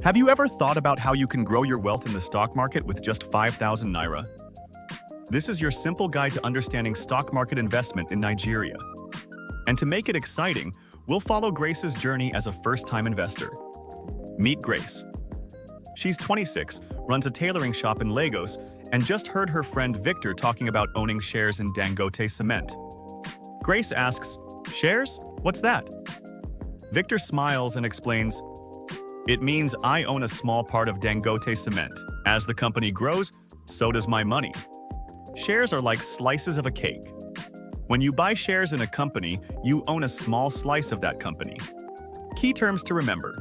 Have you ever thought about how you can grow your wealth in the stock market with just 5,000 Naira? This is your simple guide to understanding stock market investment in Nigeria. And to make it exciting, we'll follow Grace's journey as a first-time investor. Meet Grace. She's 26, runs a tailoring shop in Lagos, and just heard her friend Victor talking about owning shares in Dangote Cement. Grace asks, "Shares? What's that?" Victor smiles and explains, "It means I own a small part of Dangote Cement. As the company grows, so does my money." Shares are like slices of a cake. When you buy shares in a company, you own a small slice of that company. Key terms to remember.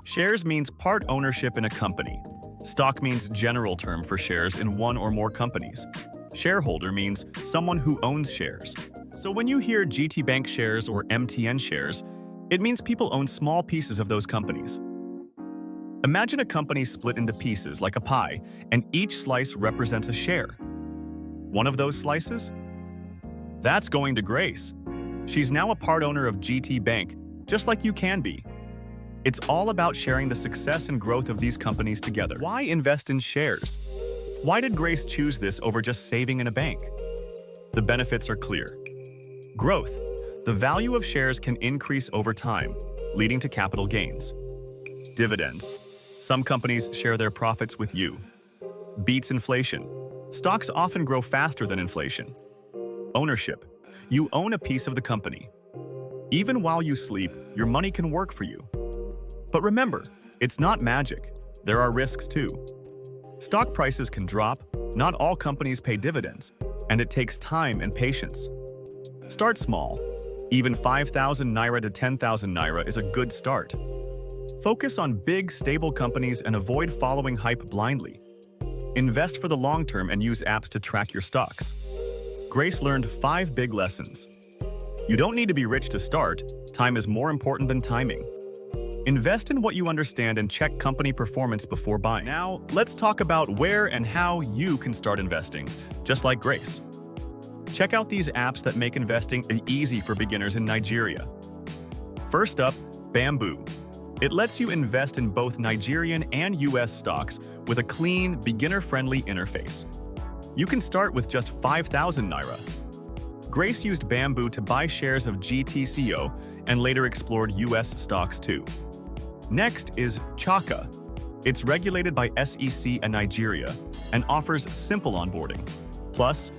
Shares means part ownership in a company. Stock means general term for shares in one or more companies. Shareholder means someone who owns shares. So when you hear GT Bank shares or MTN shares, it means people own small pieces of those companies. Imagine a company split into pieces like a pie, and each slice represents a share. One of those slices? That's going to Grace. She's now a part owner of GT Bank, just like you can be. It's all about sharing the success and growth of these companies together. Why invest in shares? Why did Grace choose this over just saving in a bank? The benefits are clear. Growth. The value of shares can increase over time, leading to capital gains. Dividends. Some companies share their profits with you. Beats inflation. Stocks often grow faster than inflation. Ownership. You own a piece of the company. Even while you sleep, your money can work for you. But remember, it's not magic. There are risks too. Stock prices can drop, not all companies pay dividends, and it takes time and patience. Start small. Even 5,000 Naira to 10,000 Naira is a good start. Focus on big, stable companies and avoid following hype blindly. Invest for the long term and use apps to track your stocks. Grace learned 5 big lessons. You don't need to be rich to start. Time is more important than timing. Invest in what you understand and check company performance before buying. Now, let's talk about where and how you can start investing, just like Grace. Check out these apps that make investing easy for beginners in Nigeria. First up, Bamboo. It lets you invest in both Nigerian and US stocks with a clean, beginner-friendly interface. You can start with just 5,000 Naira. Grace used Bamboo to buy shares of GTCO and later explored US stocks too. Next is Chaka. It's regulated by SEC and Nigeria and offers simple onboarding. Plus,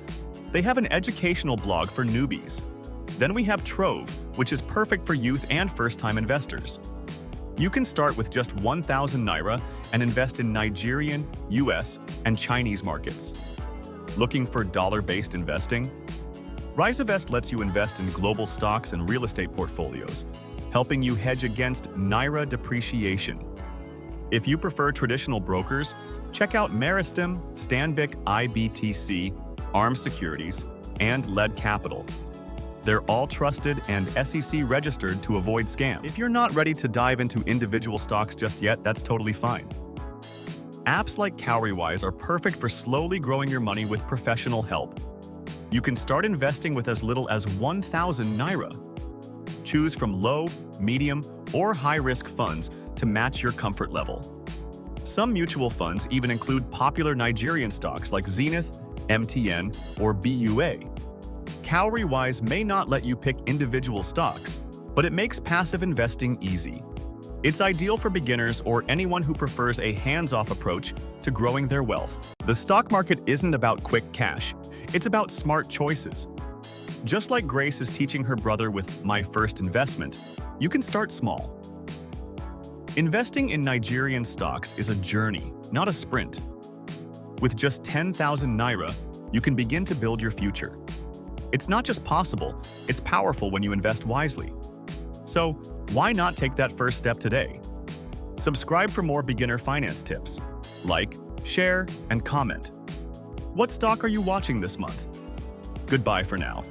they have an educational blog for newbies. Then we have Trove, which is perfect for youth and first-time investors. You can start with just 1,000 Naira and invest in Nigerian, US, and Chinese markets. Looking for dollar-based investing? Risevest lets you invest in global stocks and real estate portfolios, helping you hedge against Naira depreciation. If you prefer traditional brokers, check out Meristem, Stanbic IBTC, ARM Securities, and Lead Capital. They're all trusted and SEC registered to avoid scams. If you're not ready to dive into individual stocks just yet, that's totally fine. Apps like Cowrywise are perfect for slowly growing your money with professional help. You can start investing with as little as 1,000 Naira. Choose from low, medium, or high-risk funds to match your comfort level. Some mutual funds even include popular Nigerian stocks like Zenith, MTN, or BUA. Cowrywise may not let you pick individual stocks, but it makes passive investing easy. It's ideal for beginners or anyone who prefers a hands-off approach to growing their wealth. The stock market isn't about quick cash, it's about smart choices. Just like Grace is teaching her brother with My First Investment, you can start small. Investing in Nigerian stocks is a journey, not a sprint. With just 10,000 Naira, you can begin to build your future. It's not just possible, it's powerful when you invest wisely. So, why not take that first step today? Subscribe for more beginner finance tips. Like, share, and comment. What stock are you watching this month? Goodbye for now.